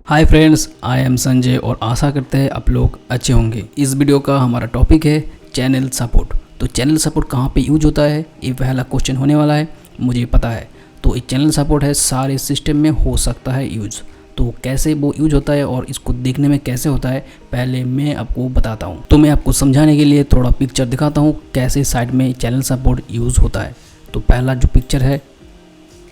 Hi friends, I am Sanjay और आशा करते हैं आप लोग अच्छे होंगे। इस वीडियो का हमारा टॉपिक है चैनल सपोर्ट। तो चैनल सपोर्ट कहाँ पे यूज होता है, ये पहला क्वेश्चन होने वाला है, मुझे पता है। तो ये चैनल सपोर्ट है सारे सिस्टम में हो सकता है यूज। तो कैसे वो यूज होता है और इसको देखने में कैसे होता है पहले मैं आपको बताता हूँ। तो मैं आपको समझाने के लिए थोड़ा पिक्चर दिखाता हूँ कैसे साइड में चैनल सपोर्ट यूज़ होता है। तो पहला जो पिक्चर है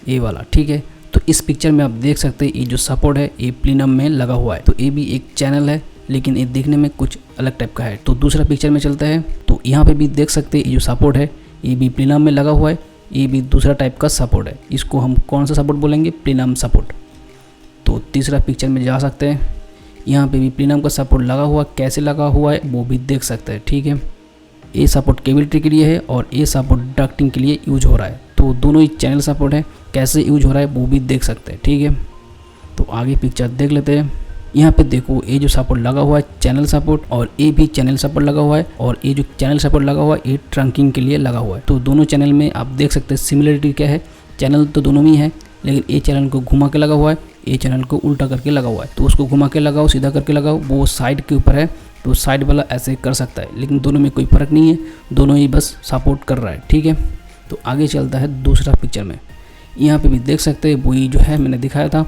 ये वाला, ठीक है। तो इस पिक्चर में आप देख सकते हैं ये जो सपोर्ट है ये प्लीनम में लगा हुआ है। तो ये भी एक चैनल है लेकिन ये देखने में कुछ अलग टाइप का है। तो दूसरा पिक्चर में चलता है। तो यहाँ पे भी देख सकते हैं ये जो सपोर्ट है ये भी प्लीनम में लगा हुआ है। ये भी दूसरा टाइप का सपोर्ट है। इसको हम कौन सा सपोर्ट बोलेंगे? प्लीनम सपोर्ट। तो तीसरा पिक्चर में जा सकते हैं। यहाँ पे भी प्लीनम का सपोर्ट लगा हुआ, कैसे लगा हुआ है वो भी देख सकते हैं, ठीक है। ये सपोर्ट केबिलिटी के लिए है और ये सपोर्ट डक्टिंग के लिए यूज हो रहा है। तो दोनों ही चैनल सपोर्ट है, कैसे यूज हो रहा है वो भी देख सकते हैं, ठीक है। तो आगे पिक्चर देख लेते हैं। यहाँ पे देखो ये जो सपोर्ट लगा हुआ है चैनल सपोर्ट, और ये भी चैनल सपोर्ट लगा हुआ है, और ये जो चैनल सपोर्ट लगा हुआ है ये ट्रंकिंग के लिए लगा हुआ है। तो दोनों चैनल में आप देख सकते हैं सिमिलरिटी क्या है। चैनल तो दोनों में ही है लेकिन ये चैनल को घुमा के लगा हुआ है, ये चैनल को उल्टा करके लगा हुआ है। तो उसको घुमा के लगाओ, सीधा करके लगाओ, वो साइड के ऊपर है तो साइड वाला ऐसे कर सकता है, लेकिन दोनों में कोई फ़र्क नहीं है, दोनों ही बस सपोर्ट कर रहा है, ठीक है। तो आगे चलता है दूसरा पिक्चर में। यहाँ पे भी देख सकते हैं वही जो है मैंने दिखाया था।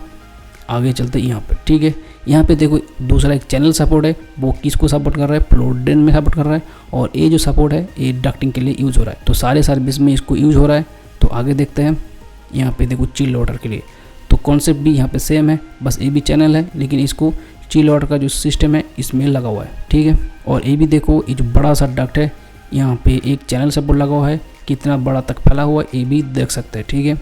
आगे चलते हैं यहाँ पर, ठीक है। यहाँ पे देखो दूसरा एक चैनल सपोर्ट है, वो किसको सपोर्ट कर रहा है? फ्लोडेन में सपोर्ट कर रहा है। और ये जो सपोर्ट है ये डक्टिंग के लिए यूज़ हो रहा है। तो सारे सर्विस में इसको यूज़ हो रहा है। तो आगे देखते हैं। यहाँ पे देखो चिल वाटर के लिए, तो कॉन्सेप्ट भी यहाँ पे सेम है, बस ये भी चैनल है लेकिन इसको चिल वाटर का जो सिस्टम है इसमें लगा हुआ है, ठीक है। और ये भी देखो ये जो बड़ा सा डक्ट है यहाँ पे एक चैनल सपोर्ट लगा हुआ है, कितना बड़ा तक फैला हुआ है ये भी देख सकते हैं, ठीक है।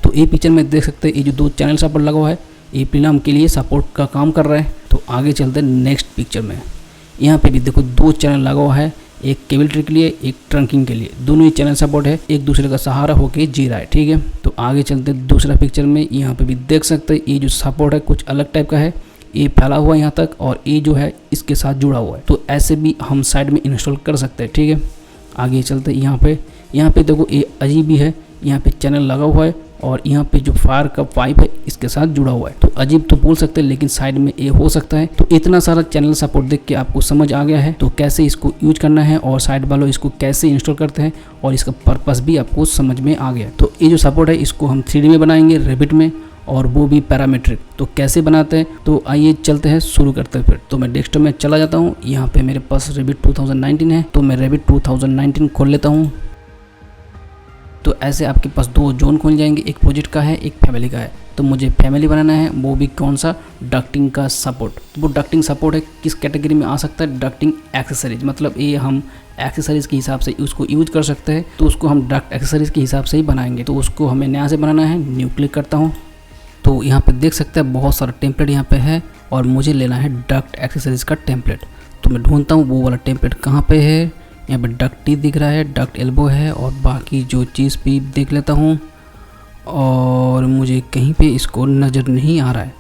तो ये पिक्चर में देख सकते हैं ये जो दो चैनल सपोर्ट लगा हुआ है ये प्लीनम के लिए सपोर्ट का काम कर रहा है। तो आगे चलते हैं नेक्स्ट पिक्चर में। यहाँ पे भी देखो दो चैनल लगा हुआ है, एक केबिलिटी के लिए एक ट्रंकिंग के लिए। दोनों ही चैनल सपोर्ट है, एक दूसरे का सहारा होके जी रहा है, ठीक है। तो आगे चलते हैं दूसरा पिक्चर में। यहाँ पे भी देख सकते हैं ये जो सपोर्ट है कुछ अलग टाइप का है, ये फैला हुआ है यहाँ तक और ये जो है इसके साथ जुड़ा हुआ है। तो ऐसे भी हम साइड में इंस्टॉल कर सकते हैं, ठीक है। आगे चलते हैं यहाँ पे देखो ये अजीब भी है, यहाँ पे चैनल लगा हुआ है और यहाँ पे जो फायर का पाइप है इसके साथ जुड़ा हुआ है। तो अजीब तो बोल सकते हैं लेकिन साइड में ये हो सकता है। तो इतना सारा चैनल सपोर्ट देख के आपको समझ आ गया है तो कैसे इसको यूज करना है और साइड वालों इसको कैसे इंस्टॉल करते हैं और इसका पर्पस भी आपको समझ में आ गया। तो ये जो सपोर्ट है इसको हम 3D में बनाएंगे, रेविट में, और वो भी पैरामीट्रिक। तो कैसे बनाते हैं तो आइए चलते हैं, शुरू करते हैं फिर। तो मैं डेस्कटॉप में चला जाता हूँ। यहाँ पे मेरे पास रेविट 2019 है तो मैं रेविट 2019 खोल लेता हूँ। तो ऐसे आपके पास दो जोन खुल जाएंगे, एक प्रोजेक्ट का है एक फैमिली का है। तो मुझे फैमिली बनाना है, वो भी कौन सा? डक्टिंग का सपोर्ट। तो वो डक्टिंग सपोर्ट है, किस कैटेगरी में आ सकता है? डक्टिंग एक्सेसरीज, मतलब ये हम एक्सेसरीज के हिसाब से उसको यूज कर सकते हैं। तो उसको हम डक्ट एक्सेसरीज के हिसाब से ही बनाएंगे। तो उसको हमें नया से बनाना है, न्यू क्लिक करता हूँ। तो यहाँ पे देख सकते हैं बहुत सारा टेम्पलेट यहाँ पे है और मुझे लेना है डक्ट एक्सेसरीज का टेम्पलेट। तो मैं ढूंढता हूँ वो वाला टेम्पलेट कहाँ पे है। यहाँ पे डक्ट टी दिख रहा है, डक्ट एल्बो है और बाकी जो चीज़ भी देख लेता हूँ और मुझे कहीं पे इसको नज़र नहीं आ रहा है,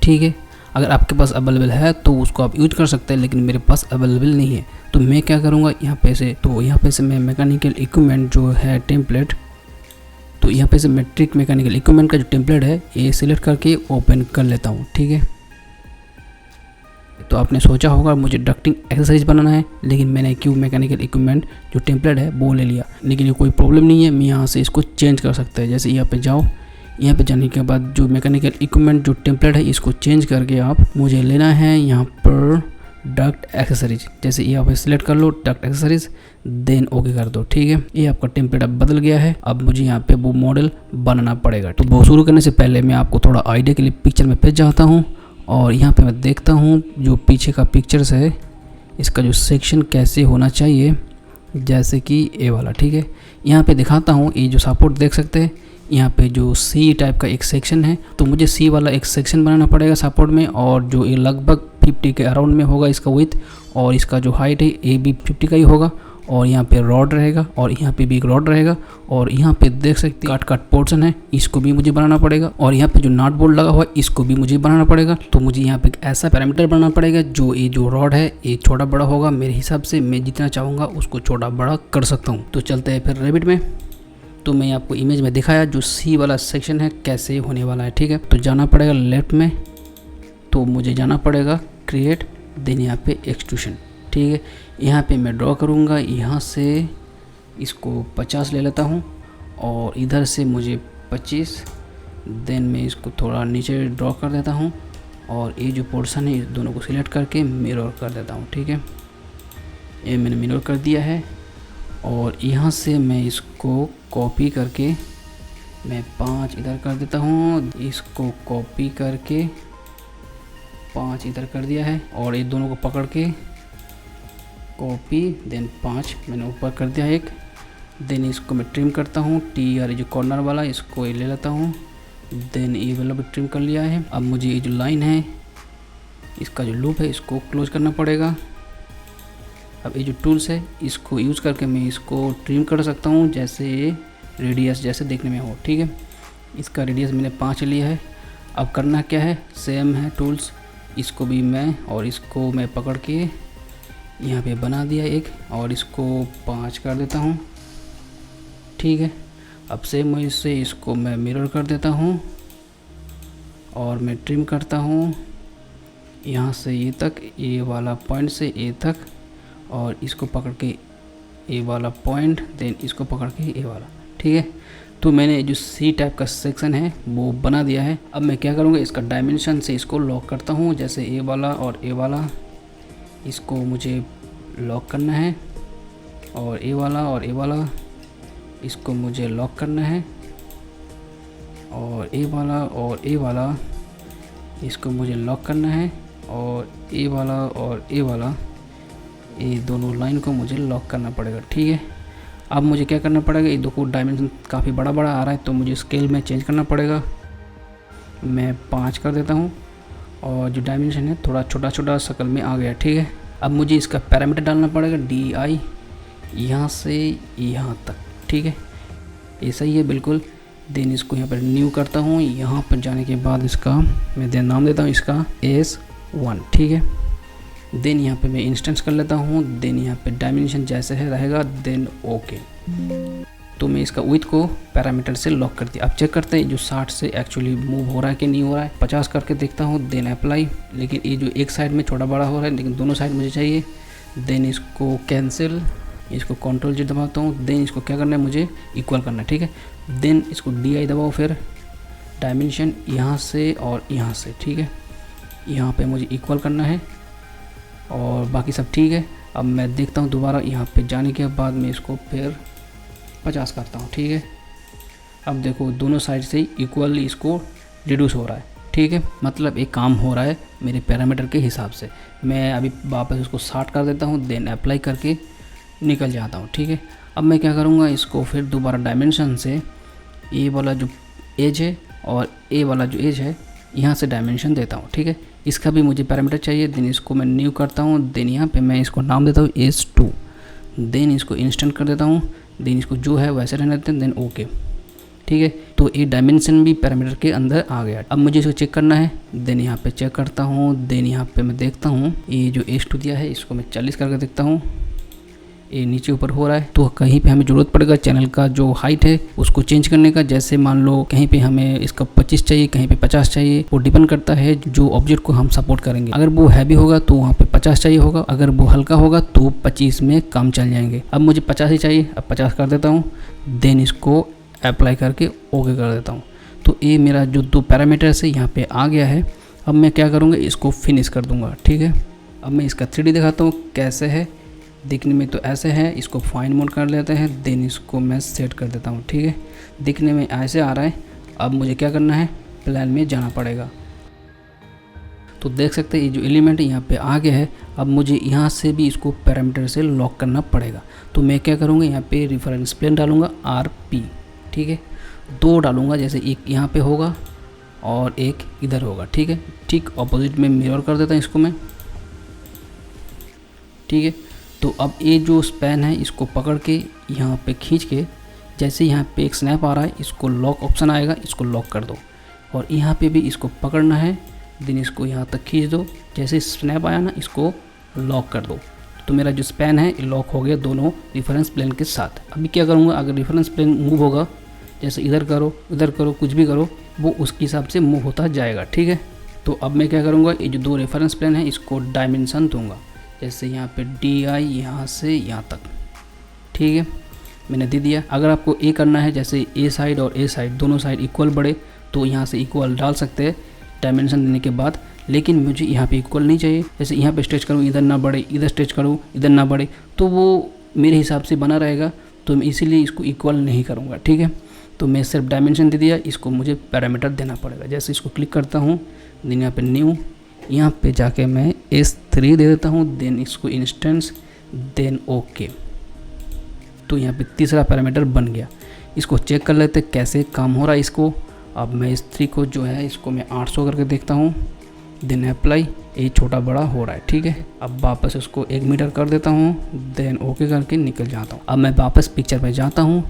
ठीक है। अगर आपके पास अवेलेबल है तो उसको आप यूज कर सकते हैं लेकिन मेरे पास अवेलेबल नहीं है। तो मैं क्या करूँगा यहाँ पे से मैं मैकेनिकल इक्विपमेंट जो है टेम्पलेट, तो यहाँ पे से मैट्रिक मैकेनिकल इक्विपमेंट का जो टेम्पलेट है ये सिलेक्ट करके ओपन कर लेता हूँ, ठीक है। तो आपने सोचा होगा मुझे डक्टिंग एक्सेसरीज बनाना है लेकिन मैंने क्यों मैकेनिकल इक्विपमेंट जो टेम्पलेट है वो ले लिया। लेकिन ये कोई प्रॉब्लम नहीं है, मैं यहाँ से इसको चेंज कर सकता है। जैसे यहाँ पे जाओ, यहाँ पे जाने के बाद जो मैकेनिकल इक्विपमेंट जो टेम्पलेट है इसको चेंज करके आप मुझे लेना है यहाँ पर डक्ट एक्सेसरीज। जैसे यहाँ पे सिलेक्ट कर लो डक्ट एक्सेसरीज, देन ओके कर दो, ठीक है। ये आपका टेम्पलेट अब बदल गया है। अब मुझे यहाँ पे वो मॉडल बनाना पड़ेगा। तो वो शुरू करने से पहले मैं आपको थोड़ा आइडिया के लिए पिक्चर में फिर जाता हूँ और यहाँ पे मैं देखता हूँ जो पीछे का पिक्चर्स है इसका जो सेक्शन कैसे होना चाहिए, जैसे कि ये वाला, ठीक है। यहाँ पे दिखाता हूँ ये जो सपोर्ट देख सकते हैं यहाँ पे जो सी टाइप का एक सेक्शन है। तो मुझे सी वाला एक सेक्शन बनाना पड़ेगा सपोर्ट में, और जो ये लगभग 50 के अराउंड में होगा इसका विड्थ, और इसका जो हाइट है ये भी 50 का ही होगा। और यहाँ पे रॉड रहेगा और यहाँ पे भी एक रॉड रहेगा, और यहाँ पे देख सकते हैं काट पोर्शन है, इसको भी मुझे बनाना पड़ेगा। और यहाँ पे जो नॉट बोल्ट लगा हुआ है इसको भी मुझे बनाना पड़ेगा। तो मुझे यहाँ पे एक ऐसा पैरामीटर बनाना पड़ेगा जो ये जो रॉड है ये छोटा बड़ा होगा मेरे हिसाब से, मैं जितना चाहूँगा उसको छोटा बड़ा कर सकता हूँ। तो चलते हैं फिर रेविट में। तो मैं आपको इमेज में दिखाया जो सी वाला सेक्शन है कैसे होने वाला है, ठीक है। तो जाना पड़ेगा लेफ्ट में, तो मुझे जाना पड़ेगा क्रिएट, देन यहाँ पे एक्सट्रूशन। ठीक है, यहाँ पे मैं ड्रॉ करूँगा, यहाँ से इसको 50 ले लेता हूँ और इधर से मुझे 25, देन मैं इसको थोड़ा नीचे ड्रॉ कर देता हूँ और ये जो पोर्शन है इस दोनों को सिलेक्ट करके मिरर कर देता हूँ। ठीक है, ये मैंने मिरर कर दिया है और यहाँ से मैं इसको कॉपी करके मैं 5 इधर कर देता हूँ, इसको कॉपी करके 5 इधर कर दिया है और ये दोनों को पकड़ के कॉपी, देन 5 मैंने ऊपर कर दिया एक, देन इसको मैं ट्रिम करता हूँ, टी और जो कॉर्नर वाला इसको ये ले लेता हूँ, देन ये वाला भी ट्रिम कर लिया है। अब मुझे ये जो लाइन है इसका जो लूप है इसको क्लोज करना पड़ेगा। अब ये जो टूल्स है इसको यूज़ करके मैं इसको ट्रिम कर सकता हूँ, जैसे ये रेडियस जैसे देखने में हो। ठीक है, इसका रेडियस मैंने 5 लिया है। अब करना क्या है, सेम है टूल्स, इसको भी मैं और इसको मैं पकड़ के यहाँ पे बना दिया एक और इसको 5 कर देता हूँ। ठीक है, अब सेम वही से इसको मैं मिरर कर देता हूँ और मैं ट्रिम करता हूँ यहाँ से ये तक, ये वाला पॉइंट से ये तक और इसको पकड़ के ये वाला पॉइंट, देन इसको पकड़ के ये वाला। ठीक है, तो मैंने जो सी टाइप का सेक्शन है वो बना दिया है। अब मैं क्या करूँगा, इसका डायमेंशन से इसको लॉक करता हूँ, जैसे ए वाला और ए वाला इसको मुझे लॉक करना है और ए वाला और ए वाला इसको मुझे लॉक करना है और ए वाला और ए वाला इसको मुझे लॉक करना है और ए वाला और ए वाला ये दोनों लाइन को मुझे लॉक करना पड़ेगा। ठीक है, अब मुझे क्या करना पड़ेगा, ये देखो डायमेंशन काफ़ी बड़ा बड़ा आ रहा है तो मुझे स्केल में चेंज करना पड़ेगा। मैं 5 कर देता हूँ और जो डायमेंशन है थोड़ा छोटा छोटा शक्ल में आ गया। ठीक है, अब मुझे इसका पैरामीटर डालना पड़ेगा DI यहाँ से यहाँ तक। ठीक है, ये सही है बिल्कुल। देन इसको यहाँ पर न्यू करता हूँ, यहाँ पर जाने के बाद इसका मैं नाम देता हूँ इसका S1। ठीक है, देन यहाँ पे मैं इंस्टेंस कर लेता हूँ, देन यहाँ पे डायमेंशन जैसे है रहेगा, देन ओके। तो मैं इसका विड्थ को पैरामीटर से लॉक कर दिया। अब चेक करते हैं जो 60 से एक्चुअली मूव हो रहा है कि नहीं हो रहा है। 50 करके देखता हूँ, देन अप्लाई। लेकिन ये जो एक साइड में छोटा बड़ा हो रहा है लेकिन दोनों साइड मुझे चाहिए। देन इसको कैंसिल, इसको Ctrl+G दबाता हूँ। देन इसको क्या करना है, मुझे इक्वल करना है। ठीक है, देन इसको DI दबाओ, फिर डायमेंशन यहाँ से और यहाँ से। ठीक है, यहाँ पे मुझे इक्वल करना है और बाकी सब ठीक है। अब मैं देखता हूँ दोबारा यहाँ पे जाने के बाद मैं इसको फिर 50 करता हूँ। ठीक है, अब देखो दोनों साइड से इक्वली इसको रिड्यूस हो रहा है। ठीक है, मतलब एक काम हो रहा है मेरे पैरामीटर के हिसाब से। मैं अभी वापस इसको 60 कर देता हूँ, देन अप्लाई करके निकल जाता हूँ। ठीक है, अब मैं क्या करूँगा, इसको फिर दोबारा डायमेंशन से ए वाला जो एज है और ए वाला जो एज है यहाँ से डायमेंशन देता हूँ। ठीक है, इसका भी मुझे पैरामीटर चाहिए। देन इसको मैं न्यू करता हूँ, देन यहाँ पे मैं इसको नाम देता हूँ S2। देन इसको इंस्टेंट कर देता हूँ, देन इसको जो है वैसे रहने देते हैं, देन ओके। ठीक है, तो ये डायमेंशन भी पैरामीटर के अंदर आ गया। अब मुझे इसको चेक करना है, देन यहाँ पे चेक करता हूँ, देन यहाँ पे मैं देखता हूँ ये जो S2 दिया है इसको मैं 40 करके देखता हूँ, ये नीचे ऊपर हो रहा है। तो कहीं पे हमें ज़रूरत पड़ेगा चैनल का जो हाइट है उसको चेंज करने का। जैसे मान लो कहीं पे हमें इसका 25 चाहिए, कहीं पे 50 चाहिए, वो डिपेंड करता है जो ऑब्जेक्ट को हम सपोर्ट करेंगे। अगर वो हैवी होगा तो वहाँ पे 50 चाहिए होगा, अगर वो हल्का होगा तो 25 में काम चल जाएंगे। अब मुझे 50 ही चाहिए, अब 50 कर देता हूँ, देन इसको अप्लाई करके ओके कर देता हूँ। तो ये मेरा जो 2 पैरामीटर है यहाँ पे आ गया है। अब मैं क्या करूँगा, इसको फिनिश कर दूँगा। ठीक है, अब मैं इसका 3D दिखाता हूँ कैसे है। दिखने में तो ऐसे है, इसको फाइन मोड कर लेते हैं, देन इसको मैं सेट कर देता हूँ। ठीक है, दिखने में ऐसे आ रहा है। अब मुझे क्या करना है, प्लान में जाना पड़ेगा। तो देख सकते हैं ये जो एलिमेंट यहाँ पे आ गया है। अब मुझे यहाँ से भी इसको पैरामीटर से लॉक करना पड़ेगा। तो मैं क्या करूँगा, यहाँ पे रेफरेंस प्लेन डालूँगा RP। ठीक है, 2 डालूँगा, जैसे एक यहाँ पे होगा और एक इधर होगा। ठीक है, ठीक ऑपोजिट में मिरर कर देता हूँ इसको मैं। ठीक है, तो अब ये जो स्पैन है इसको पकड़ के यहाँ पे खींच के, जैसे यहाँ पे एक स्नैप आ रहा है इसको लॉक ऑप्शन आएगा, इसको लॉक कर दो और यहाँ पे भी इसको पकड़ना है, देन इसको यहाँ तक खींच दो। जैसे स्नैप आया ना इसको लॉक कर दो। तो मेरा जो स्पैन है लॉक हो गया दोनों रेफरेंस प्लेन के साथ। अभी क्या करूँगा, अगर रेफरेंस प्लेन मूव होगा, जैसे इधर करो उधर करो कुछ भी करो, वो उसके हिसाब से मूव होता जाएगा। ठीक है, तो अब मैं क्या करूँगा, ये जो 2 रेफरेंस प्लेन है इसको डायमेंशन दूंगा, जैसे यहाँ पे DI यहाँ से यहाँ तक, ठीक है, मैंने दे दिया। अगर आपको ए करना है, जैसे ए साइड और ए साइड दोनों साइड इक्वल बढ़े, तो यहाँ से इक्वल डाल सकते हैं डायमेंशन देने के बाद, लेकिन मुझे यहाँ पे इक्वल नहीं चाहिए। जैसे यहाँ पे स्ट्रेच करूँ इधर ना बढ़े, इधर स्ट्रेच करूँ इधर ना बढ़े, तो वो मेरे हिसाब से बना रहेगा, तो मैं इसीलिए इसको इक्वल नहीं करूँगा, ठीक है। तो मैं सिर्फ डायमेंशन दे दिया, इसको मुझे पैरामीटर देना पड़ेगा। जैसे इसको क्लिक करता हूँ, देन यहाँ पे न्यू, यहाँ पे जाके मैं S3 दे देता हूँ, देन इसको इंस्टेंस, देन ओके। तो यहाँ पे तीसरा पैरामीटर बन गया। इसको चेक कर लेते कैसे काम हो रहा है इसको। अब मैं S3 को जो है इसको मैं 800 करके देखता हूँ, देन अप्लाई, ये छोटा बड़ा हो रहा है, ठीक है। अब वापस उसको 1 मीटर कर देता हूँ, देन ओके करके निकल जाता हूँ। अब मैं वापस पिक्चर पे जाता हूँ,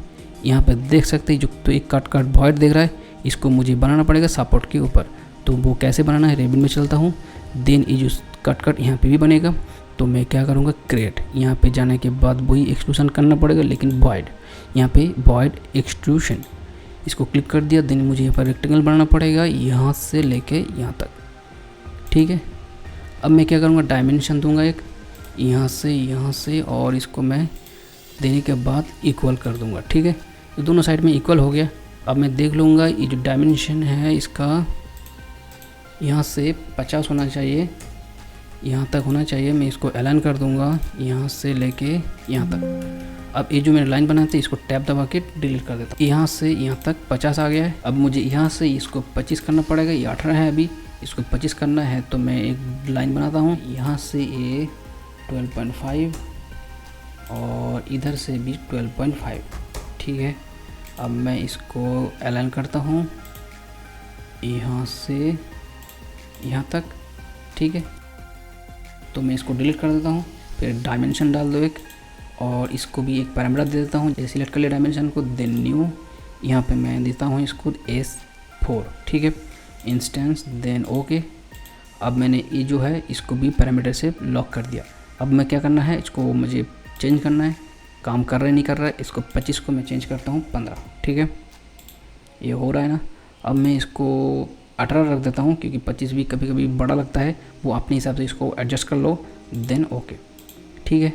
यहाँ पे देख सकते हैं जो तो एक कट वॉइड दिख रहा है, इसको मुझे बनाना पड़ेगा सपोर्ट के ऊपर। तो वो कैसे बनाना है, रेबिन में चलता हूँ, देन ये जो कट यहाँ पे भी बनेगा, तो मैं क्या करूँगा, क्रिएट, यहाँ पे जाने के बाद वही एक्सट्रूशन करना पड़ेगा, लेकिन वॉइड, यहाँ पे वॉइड एक्सट्रूशन, इसको क्लिक कर दिया। देन मुझे यहाँ पर रेक्टेंगल बनाना पड़ेगा यहाँ से लेके यहाँ तक, ठीक है। अब मैं क्या करूँगा, डायमेंशन दूंगा एक यहाँ से, और इसको मैं देने के बाद इक्वल कर दूंगा, ठीक है। तो दोनों साइड में इक्वल हो गया। अब मैं देख लूँगा ये जो डायमेंशन है इसका यहाँ से 50 होना चाहिए, यहाँ तक होना चाहिए। मैं इसको अलाइन कर दूंगा यहाँ से लेके यहाँ तक। अब ये जो मैंने लाइन बनाई थी इसको टैब दबा के डिलीट कर देता हूँ। यहाँ से यहाँ तक 50 आ गया है। अब मुझे यहाँ से इसको 25 करना पड़ेगा, ये 18 है अभी, इसको 25 करना है। तो मैं एक लाइन बनाता हूँ, यहाँ से ये 12.5 और इधर से भी 12.5, ठीक है। अब मैं इसको अलाइन करता हूँ यहाँ से यहाँ तक, ठीक है। तो मैं इसको डिलीट कर देता हूँ, फिर डायमेंशन डाल दो एक, और इसको भी एक पैरामीटर दे देता हूँ। जैसे सिलेक्ट कर लिया डायमेंशन को, देन न्यू, यहाँ पे मैं देता हूँ इसको S4, ठीक है, इंस्टेंस, देन ओके। अब मैंने ये जो है इसको भी पैरामीटर से लॉक कर दिया। अब मैं क्या करना है, इसको मुझे चेंज करना है, काम कर रहा है नहीं कर रहा है। इसको 25 को मैं चेंज करता हूँ 15, ठीक है, ये हो रहा है ना। अब मैं इसको 18 रख देता हूँ, क्योंकि 25 भी कभी कभी बड़ा लगता है, वो अपने हिसाब से इसको एडजस्ट कर लो, देन ओके, ठीक है।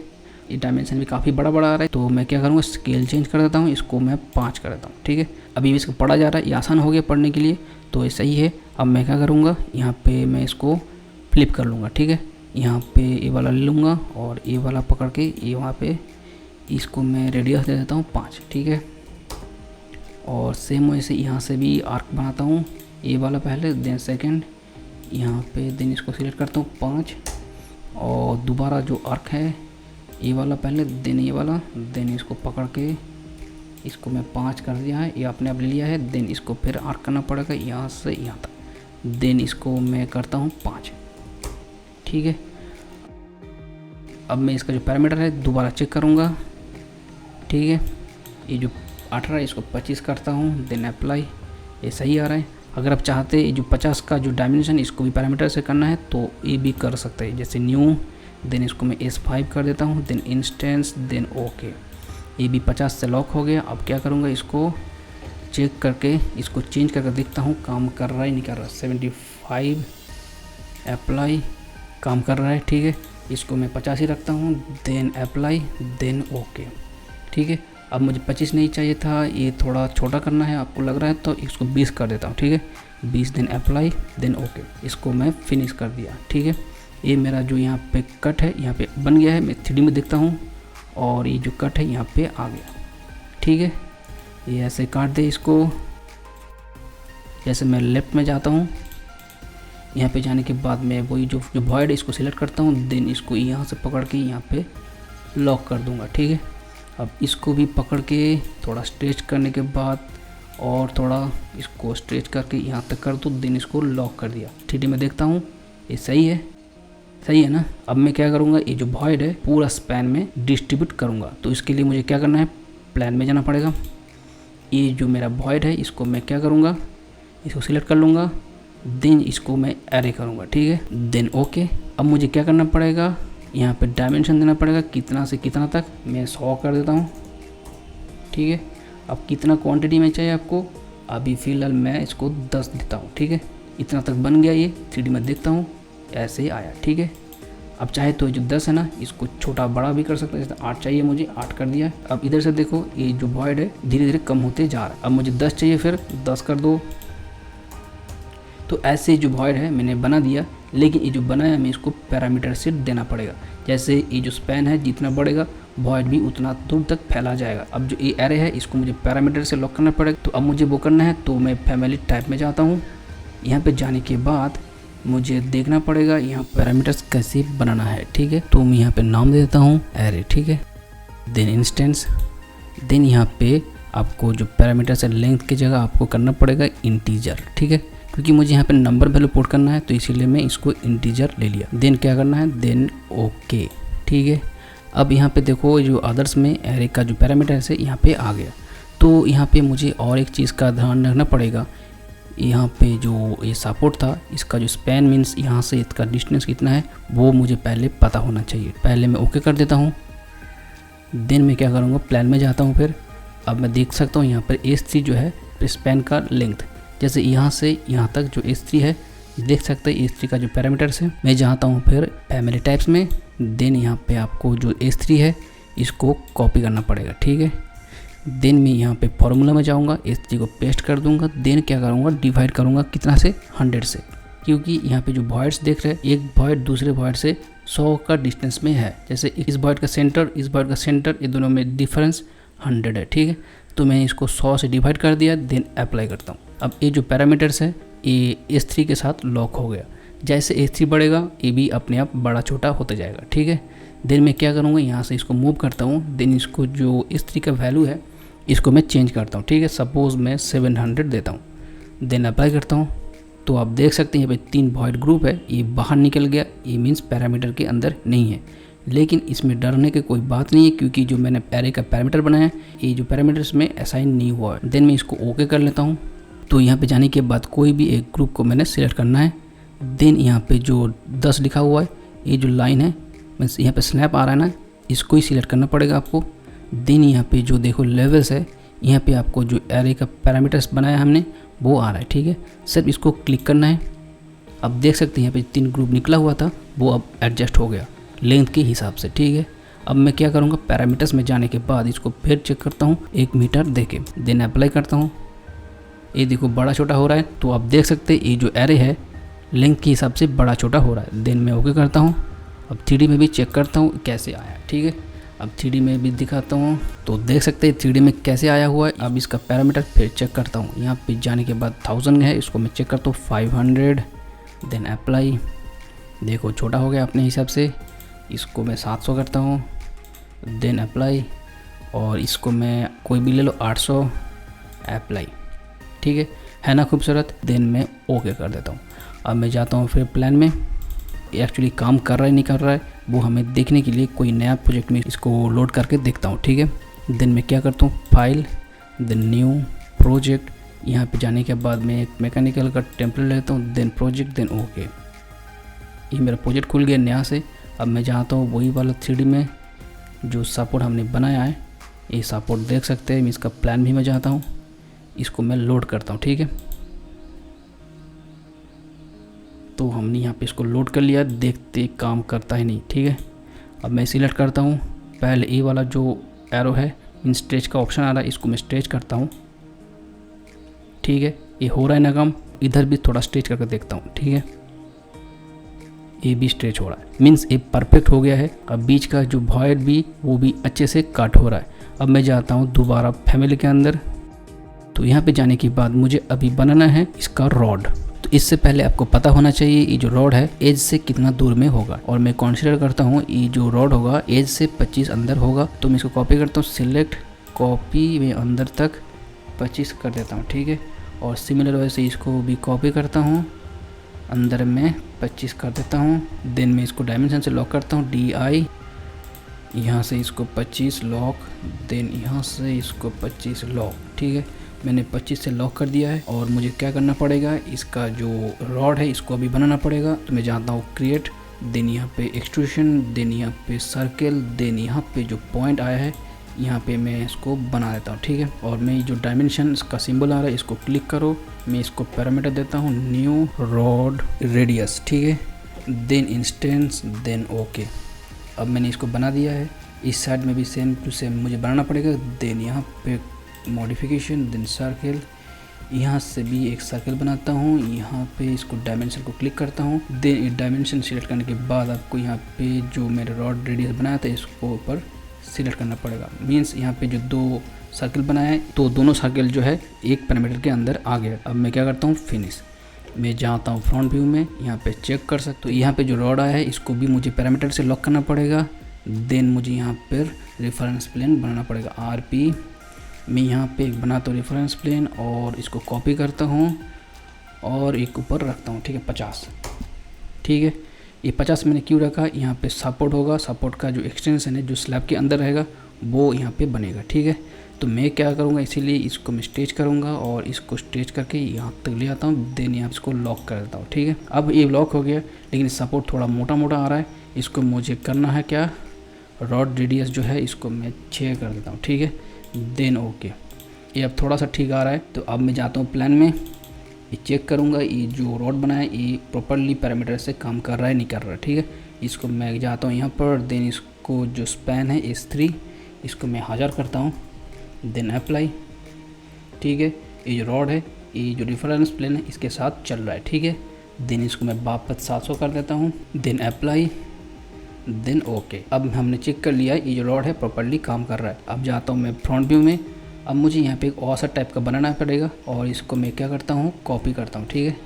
ये डायमेंशन भी काफ़ी बड़ा बड़ा आ रहा है, तो मैं क्या करूँगा, स्केल चेंज कर देता हूँ, इसको मैं 5 कर देता हूँ, ठीक है। अभी इसको पढ़ा जा रहा है, ये आसान हो गया पढ़ने के लिए, तो ये सही है। अब मैं क्या करूँगा, यहाँ पे मैं इसको फ्लिप कर लूँगा, ठीक है। यहाँ पे ये वाला ले लूँगा और ये वाला पकड़ के ये वहाँ पे इसको मैं रेडियस दे देता हूँ 5, ठीक है। और सेम वैसे यहाँ से भी आर्क बनाता हूँ, ये वाला पहले, देन सेकंड, यहाँ पे देन इसको सिलेक्ट करता हूँ 5, और दोबारा जो आर्क है ये वाला पहले, देन ये वाला, देन इसको पकड़ के इसको मैं 5 कर दिया है, ये अपने आप ले लिया है। देन इसको फिर आर्क करना पड़ेगा यहाँ से यहाँ तक, देन इसको मैं करता हूँ 5, ठीक है। अब मैं इसका जो पैरामीटर है दोबारा चेक करूँगा, ठीक है। ये जो 18 है इसको 25 करता हूँ, देन अप्लाई, ये सही आ रहा है। अगर आप चाहते ये जो 50 का जो डायमेंशन इसको भी पैरामीटर से करना है तो ये भी कर सकते हैं, जैसे न्यू, देन इसको मैं S5 कर देता हूँ, देन इंस्टेंस, देन ओके। ये भी 50 से लॉक हो गया। अब क्या करूँगा, इसको चेक करके इसको चेंज करके देखता हूँ काम कर रहा है नहीं कर रहा। 75 अप्लाई, काम कर रहा है, ठीक है। इसको मैं 50 ही रखता हूँ, देन अप्लाई, देन ओके, ठीक है। अब मुझे 25 नहीं चाहिए था, ये थोड़ा छोटा करना है आपको लग रहा है, तो इसको 20 कर देता हूँ, ठीक है। 20, देन अप्लाई, देन ओके, इसको मैं फिनिश कर दिया, ठीक है। ये मेरा जो यहाँ पे कट है यहाँ पे बन गया है। मैं 3D में देखता हूँ और ये जो कट है यहाँ पे आ गया, ठीक है। ये ऐसे काट दे इसको। जैसे मैं लेफ्ट में जाता हूँ, यहाँ पे जाने के बाद मैं वही जो वॉइड है इसको सिलेक्ट करता हूँ, देन इसको यहाँ से पकड़ के यहाँ पे लॉक कर दूँगा, ठीक है। अब इसको भी पकड़ के थोड़ा स्ट्रेच करने के बाद और थोड़ा इसको स्ट्रेच करके यहाँ तक कर दूँ, देन इसको लॉक कर दिया। 3D में देखता हूँ, ये सही है, सही है ना। अब मैं क्या करूँगा, ये जो वॉइड है पूरा स्पैन में डिस्ट्रीब्यूट करूँगा। तो इसके लिए मुझे क्या करना है, प्लान में जाना पड़ेगा। ये जो मेरा वॉइड है इसको मैं क्या करूँगा, इसको सिलेक्ट कर लूँगा, देन इसको मैं एरे करूँगा, ठीक है, देन ओके। अब मुझे क्या करना पड़ेगा, यहाँ पे डायमेंशन देना पड़ेगा, कितना से कितना तक। मैं 100 कर देता हूँ, ठीक है। अब कितना क्वांटिटी में चाहिए आपको, अभी फ़िलहाल मैं इसको 10 देता हूँ, ठीक है। इतना तक बन गया ये 3D में देखता हूँ, ऐसे ही आया। ठीक है, अब चाहे तो जो 10 है ना, इसको छोटा बड़ा भी कर सकते हैं। जैसे 8 चाहिए मुझे, 8 कर दिया। अब इधर से देखो ये जो वॉइड है धीरे धीरे कम होते जा रहा है। अब मुझे 10 चाहिए, फिर 10 कर दो। तो ऐसे जो वॉइड है मैंने बना दिया, लेकिन ये जो बनाया हमें इसको पैरामीटर से देना पड़ेगा। जैसे ये जो स्पैन है जितना बढ़ेगा वॉइड भी उतना दूर तक फैला जाएगा। अब जो ये एरे है इसको मुझे पैरामीटर से लॉक करना पड़ेगा। तो अब मुझे वो करना है, तो मैं फैमिली टाइप में जाता हूँ। यहाँ पे जाने के बाद मुझे देखना पड़ेगा यहाँ पैरामीटर्स कैसे बनाना है। ठीक है, तो मैं यहाँ पे नाम दे देता हूँ एरे। ठीक है, देन इंस्टेंस, देन यहाँ पे आपको जो पैरामीटर्स है लेंथ की जगह आपको करना पड़ेगा इंटीजर। ठीक है, क्योंकि मुझे यहाँ पे नंबर वैल्यू पुट करना है तो इसीलिए मैं इसको इंटीजर ले लिया। देन क्या करना है, देन ओके। ठीक है, अब यहाँ पे देखो जो अदर्स में एरे का जो पैरामीटर है यहाँ पे आ गया। तो यहाँ पे मुझे और एक चीज़ का ध्यान रखना पड़ेगा। यहाँ पे जो ये सपोर्ट था इसका जो स्पैन मीन्स यहाँ से इसका डिस्टेंस कितना है वो मुझे पहले पता होना चाहिए। पहले मैं ओके कर देता हूँ। देन मैं क्या करूँगा, प्लान में जाता हूँ। फिर अब मैं देख सकता हूँ यहाँ पर S3 जो है स्पैन का लेंथ, जैसे यहाँ से यहाँ तक जो S3 है देख सकते हैं। S3 का जो पैरामीटर्स है मैं जाता हूँ फिर फैमिली टाइप्स में। देन यहाँ पे आपको जो S3 है इसको कॉपी करना पड़ेगा। ठीक है, देन मैं यहाँ पे फॉर्मूला में जाऊँगा, S3 को पेस्ट कर दूँगा। देन क्या करूँगा, डिवाइड करूँगा कितना से, 100 से, क्योंकि यहाँ पे जो वॉइड्स देख रहे हैं एक वॉइड दूसरे वॉइड से 100 का डिस्टेंस में है। जैसे इस वॉइड का सेंटर, इस वॉइड का सेंटर, ये दोनों में डिफरेंस 100 है। ठीक है, तो मैंने इसको 100 से डिवाइड कर दिया। देन अप्लाई करता हूँ। अब ये जो पैरामीटर्स है ये S3 के साथ लॉक हो गया। जैसे S3 बढ़ेगा ये भी अपने आप बड़ा छोटा होता जाएगा। ठीक है, देन मैं क्या करूँगा, यहाँ से इसको मूव करता हूँ। देन इसको जो S3 का वैल्यू है इसको मैं चेंज करता हूँ। ठीक है, सपोज़ मैं 700 देता हूँ। देन अप्लाई करता हूँ। तो आप देख सकते हैं यहाँ पे 3 वॉइड ग्रुप है, ये बाहर निकल गया। ये मीन्स पैरामीटर के अंदर नहीं है। लेकिन इसमें डरने की कोई बात नहीं है, क्योंकि जो मैंने एरे का पैरामीटर बनाया है ये जो पैरामीटर्स में असाइन नहीं हुआ है। देन मैं इसको ओके कर लेता हूँ। तो यहाँ पे जाने के बाद कोई भी एक ग्रुप को मैंने सिलेक्ट करना है। देन यहाँ पे जो 10 लिखा हुआ है ये जो लाइन है मीन्स यहाँ पे स्नैप आ रहा है ना, इसको ही सिलेक्ट करना पड़ेगा आपको। देन यहाँ पे जो देखो लेवल्स है यहाँ पे आपको जो एरे का पैरामीटर्स बनाया हमने वो आ रहा है। ठीक है, सिर्फ इसको क्लिक करना है। अब देख सकते हैं यहाँ पे 3 ग्रुप निकला हुआ था वो अब एडजस्ट हो गया लेंथ के हिसाब से। ठीक है, अब मैं क्या करूँगा, पैरामीटर्स में जाने के बाद इसको फिर चेक करता हूँ 1 मीटर देके। देन अप्लाई करता हूँ। ये देखो बड़ा छोटा हो रहा है। तो आप देख सकते हैं ये जो एरे है लेंथ के हिसाब से बड़ा छोटा हो रहा है। देन मैं ओके करता हूँ। अब 3D में भी चेक करता हूँ कैसे आया। ठीक है, अब 3D में भी दिखाता हूँ। तो देख सकते हैं 3D में कैसे आया हुआ है। अब इसका पैरामीटर फिर चेक करता हूँ। यहाँ पे जाने के बाद 1000 है, इसको मैं चेक करता हूँ 500। देन अप्लाई, देखो छोटा हो गया अपने हिसाब से। इसको मैं 700 करता हूँ। देन अप्लाई, और इसको मैं कोई भी ले लो 800। अप्लाई। ठीक है ना खूबसूरत। देन मैं ओके कर देता हूँ। अब मैं जाता हूँ फिर प्लान में। एक्चुअली काम कर रहा है नहीं कर रहा है वो हमें देखने के लिए कोई नया प्रोजेक्ट में इसको लोड करके देखता हूँ। ठीक है, देन मैं क्या करता हूँ, फाइल, देन न्यू प्रोजेक्ट। यहाँ पे जाने के बाद मैं एक मैकेनिकल का टेम्पलेट लेता हूँ। Then project, then okay. ये मेरा प्रोजेक्ट खुल गया नया से। अब मैं जाता हूँ वही वाला 3D में जो सपोर्ट हमने बनाया है। ये सपोर्ट देख सकते हैं। इसका प्लान भी मैं जाता हूँ, इसको मैं लोड करता हूँ। ठीक है, तो हमने यहाँ पे इसको लोड कर लिया। देखते काम करता है नहीं। ठीक है, अब मैं सिलेक्ट करता हूँ। पहले ये वाला जो एरो है इन स्ट्रेच का ऑप्शन आ रहा है, इसको मैं स्ट्रेच करता हूँ। ठीक है, ये हो रहा है ना काम। इधर भी थोड़ा स्ट्रेच करके देखता हूँ। ठीक है, ये भी स्ट्रेच हो रहा है, मीन्स ये परफेक्ट हो गया है। अब बीच का जो वॉइड भी वो भी अच्छे से कट हो रहा है। अब मैं जाता हूँ दोबारा फैमिली के अंदर। तो यहाँ पे जाने के बाद मुझे अभी बनाना है इसका रॉड। तो इससे पहले आपको पता होना चाहिए ये जो रॉड है एज से कितना दूर में होगा। और मैं कंसीडर करता हूँ ये जो रॉड होगा एज से 25 अंदर होगा। तो मैं इसको कॉपी करता हूँ, सिलेक्ट, कॉपी में अंदर तक 25 कर देता हूँ। ठीक है, और सिमिलर वैसे इसको भी कॉपी करता हूँ, अंदर में 25 कर देता हूँ। देन मैं इसको डायमेंशन से लॉक करता हूँ, DI, यहाँ से इसको 25 लॉक। देन यहाँ से इसको 25 लॉक। ठीक है, मैंने 25 से लॉक कर दिया है। और मुझे क्या करना पड़ेगा, इसका जो रॉड है इसको अभी बनाना पड़ेगा। तो मैं जाता हूँ क्रिएट, देन यहाँ पे एक्सट्रूशन, देन यहाँ पे सर्कल, देन यहाँ पे जो पॉइंट आया है यहाँ पे मैं इसको बना देता हूँ, ठीक है। और मैं जो डायमेंशन इसका सिंबल आ रहा है इसको क्लिक करो, मैं इसको पैरामीटर देता हूँ न्यू रॉड रेडियस, ठीक है, देन इंस्टेंस, देन ओके। अब मैंने इसको बना दिया है। इस साइड में भी सेम टू सेम मुझे बनाना पड़ेगा। देन यहाँ पे मॉडिफिकेशन, देन सर्किल, यहाँ से भी एक सर्कल बनाता हूँ, यहाँ पे इसको डायमेंशन को क्लिक करता हूँ। देन डायमेंशन सिलेक्ट करने के बाद आपको यहाँ पे जो मेरे रॉड रेडियस बनाया था इसको ऊपर सिलेक्ट करना पड़ेगा। मीन्स यहाँ पे जो 2 सर्कल बनाया है तो दोनों सर्कल जो है एक पैरामीटर के अंदर आ गया। अब मैं क्या करता हूँ, फिनिश। मैं जाता हूँ फ्रंट व्यू में, यहाँ पे चेक कर सकते हो। यहाँ पे जो रॉड आया है इसको भी मुझे पैरामीटर से लॉक करना पड़ेगा। देन मुझे यहाँ पर रेफरेंस प्लेन बनाना पड़ेगा RP। मैं यहाँ पे एक बनाता हूँ रेफरेंस प्लेन और इसको कॉपी करता हूँ और एक ऊपर रखता हूँ, ठीक है, 50, ठीक है। ये 50 मैंने क्यों रखा, यहाँ पे सपोर्ट होगा, सपोर्ट का जो एक्सटेंशन है जो स्लैब के अंदर रहेगा वो यहाँ पे बनेगा, ठीक है। तो मैं क्या करूँगा, इसीलिए इसको मैं स्टेच करूँगा और इसको स्टेच करके यहाँ तक ले आता हूँ। देन यहाँ इसको लॉक कर देता हूँ, ठीक है। अब ये लॉक हो गया, लेकिन सपोर्ट थोड़ा मोटा मोटा आ रहा है। इसको मुझे करना है क्या, रॉड रेडियस जो है इसको मैं 6 कर देता हूँ, ठीक है। देन ओके, ये अब थोड़ा सा ठीक आ रहा है। तो अब मैं जाता हूँ प्लान में, ये चेक करूँगा ये जो रॉड बनाया है ये प्रॉपरली पैरामीटर से काम कर रहा है नहीं कर रहा है, ठीक है। इसको मैं जाता हूँ यहाँ पर। देन इसको जो स्पैन है S3 इसको मैं 1000 करता हूँ। देन अप्लाई, ठीक है। ये जो रॉड है ये जो रेफरेंस प्लेन है इसके साथ चल रहा है, ठीक है। देन इसको मैं वापस 700 कर देता हूँ। Then apply, then okay. अब हमने चेक कर लिया ये जो रॉड है प्रॉपरली काम कर रहा है। अब जाता हूँ मैं फ्रंट व्यू में। अब मुझे यहाँ पे एक औसत टाइप का बनाना पड़ेगा और इसको मैं क्या करता हूँ, कॉपी करता हूँ, ठीक है।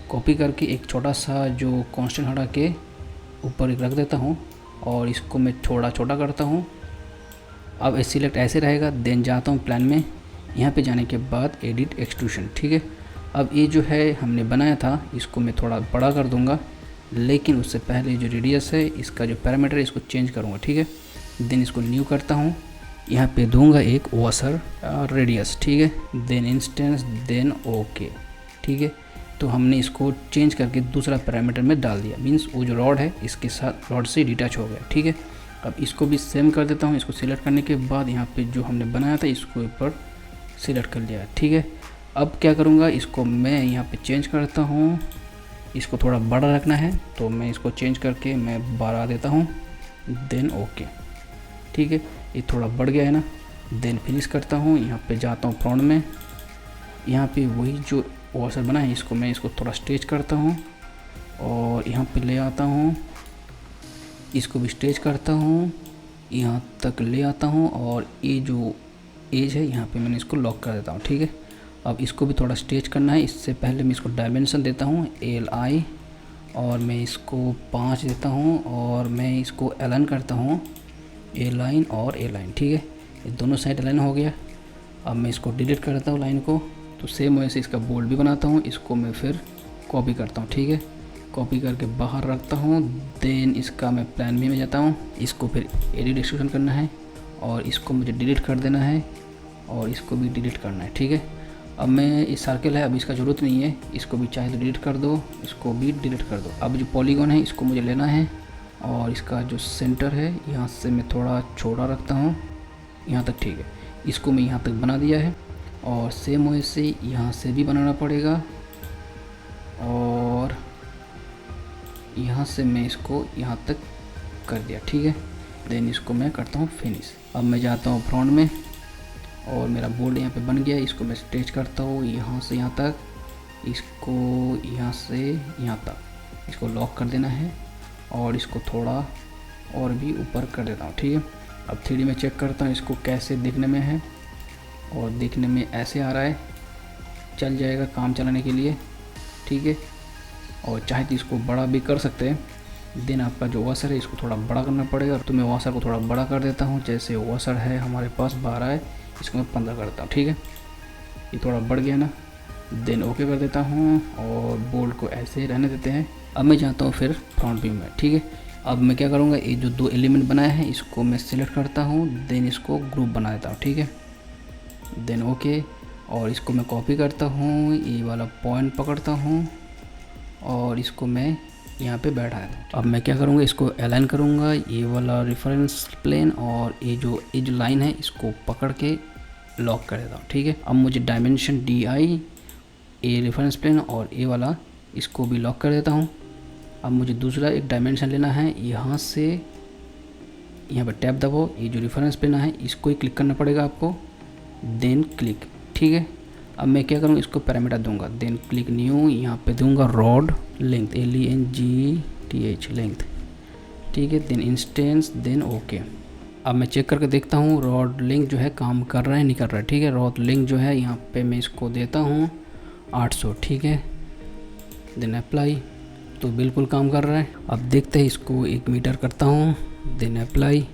कॉपी करके एक छोटा सा जो कांस्टेंट हटा के ऊपर रख देता हूँ और इसको मैं थोड़ा छोटा करता हूँ। अब सिलेक्ट ऐसे रहेगा। देन जाता हूँ प्लान में, यहाँ पे जाने के बाद एडिट एक्सट्रूशन, ठीक है। अब ये जो है हमने बनाया था इसको मैं थोड़ा बड़ा कर दूँगा, लेकिन उससे पहले जो रेडियस है इसका जो पैरामीटर है इसको चेंज करूँगा, ठीक है। देन इसको न्यू करता हूँ, यहाँ पे दूंगा एक वॉशर रेडियस, ठीक है। देन इंस्टेंस, देन ओके, ठीक है। तो हमने इसको चेंज करके दूसरा पैरामीटर में डाल दिया। मीन्स वो जो रॉड है इसके साथ रॉड से डिटैच हो गया, ठीक है। अब इसको भी सेम कर देता हूँ। इसको सिलेक्ट करने के बाद यहाँ पे जो हमने बनाया था इसको ऊपर सिलेक्ट कर लिया, ठीक है। अब क्या करूँगा, इसको मैं यहाँ पे चेंज करता हूँ। इसको थोड़ा बड़ा रखना है तो मैं इसको चेंज करके मैं 12 देता हूँ। देन ओके, ठीक है। ये थोड़ा बढ़ गया है ना। देन फिनिश करता हूँ। यहाँ पे जाता हूँ फ्रंट में, यहाँ पे वही जो वॉशर बना है इसको मैं इसको थोड़ा स्ट्रेच करता हूँ और यहाँ पे ले आता हूँ, इसको भी स्ट्रेच करता हूँ, यहाँ तक ले आता हूँ और ये जो एज है यहाँ पे मैंने इसको लॉक कर देता हूँ, ठीक है। अब इसको भी थोड़ा स्ट्रेच करना है। इससे पहले मैं इसको डायमेंशन देता हूँ LI और मैं इसको 5 देता हूँ और मैं इसको अलाइन करता हूँ A लाइन और A लाइन, ठीक है। ये दोनों साइड अलाइन हो गया। अब मैं इसको डिलीट करता हूँ लाइन को। तो सेम वैसे इसका बोल्ड भी बनाता हूँ। इसको मैं फिर कॉपी करता हूँ, ठीक है। कॉपी करके बाहर रखता हूँ। देन इसका मैं प्लान भी में जाता हूँ। इसको फिर एडिट एक्सट्रूशन करना है और इसको मुझे डिलीट कर देना है और इसको भी डिलीट करना है, ठीक है। अब मैं इस सर्कल है अब इसका ज़रूरत नहीं है, इसको भी चाहे तो डिलीट कर दो, इसको भी डिलीट कर दो। अब जो पॉलीगॉन है इसको मुझे लेना है और इसका जो सेंटर है यहाँ से मैं थोड़ा छोटा रखता हूँ, यहाँ तक, ठीक है। इसको मैं यहाँ तक बना दिया है और सेम वे से यहाँ से भी बनाना पड़ेगा और यहाँ से मैं इसको यहाँ तक कर दिया, ठीक है। देन इसको मैं करता हूँ फिनिश। अब मैं जाता हूँ फ्रंट में और मेरा बोर्ड यहाँ पे बन गया। इसको मैं स्ट्रेच करता हूँ यहाँ से यहाँ तक, इसको यहाँ से यहाँ तक, इसको लॉक कर देना है और इसको थोड़ा और भी ऊपर कर देता हूँ, ठीक है। अब 3D में चेक करता हूँ इसको कैसे दिखने में है और दिखने में ऐसे आ रहा है, चल जाएगा काम चलाने के लिए, ठीक है। और चाहे तो इसको बड़ा भी कर सकते हैं। देन आपका जो वॉशर है इसको थोड़ा बड़ा करना पड़ेगा, तो मैं वॉशर को थोड़ा बड़ा कर देता हूँ। जैसे वॉशर है हमारे पास 12 है, इसको मैं 15 करता हूँ, ठीक है। ये थोड़ा बढ़ गया ना। देन ओके कर देता हूँ और बोल्ड को ऐसे ही रहने देते हैं। अब मैं जाता हूँ फिर फ्रंट व्यू में, ठीक है। अब मैं क्या करूँगा, ये जो 2 एलिमेंट बनाए हैं इसको मैं सिलेक्ट करता हूँ। देन इसको ग्रुप बना देता हूँ, ठीक है। देन ओके और इसको मैं कॉपी करता हूँ, ये वाला पॉइंट पकड़ता हूँ और इसको मैं यहाँ पे बैठा है। अब मैं क्या करूँगा, इसको अलाइन करूँगा, ये वाला रेफरेंस प्लेन और ये जो लाइन है इसको पकड़ के लॉक कर देता हूँ। ठीक है, अब मुझे डायमेंशन DI, ये रेफरेंस प्लेन और ये वाला इसको भी लॉक कर देता हूँ। अब मुझे दूसरा एक डायमेंशन लेना है, यहाँ से यहाँ पर टैप दबाओ, ये जो रेफरेंस प्लेन है इसको ही क्लिक करना पड़ेगा आपको, देन क्लिक। ठीक है, अब मैं क्या करूँगा, इसको पैरामीटर दूंगा, देन क्लिक न्यू, यहाँ पे दूंगा रॉड लेंथ LENGTH लेंथ। ठीक है, देन इंस्टेंस, देन ओके। अब मैं चेक करके देखता हूँ रॉड लेंथ जो है काम कर रहा है नहीं कर रहा है। ठीक है, रॉड लेंथ जो है यहाँ पे मैं इसको देता हूँ 800। ठीक है, देन अप्लाई, तो बिल्कुल काम कर रहा है। अब देखते हैं, इसको 1 मीटर करता हूँ, देन अप्लाई।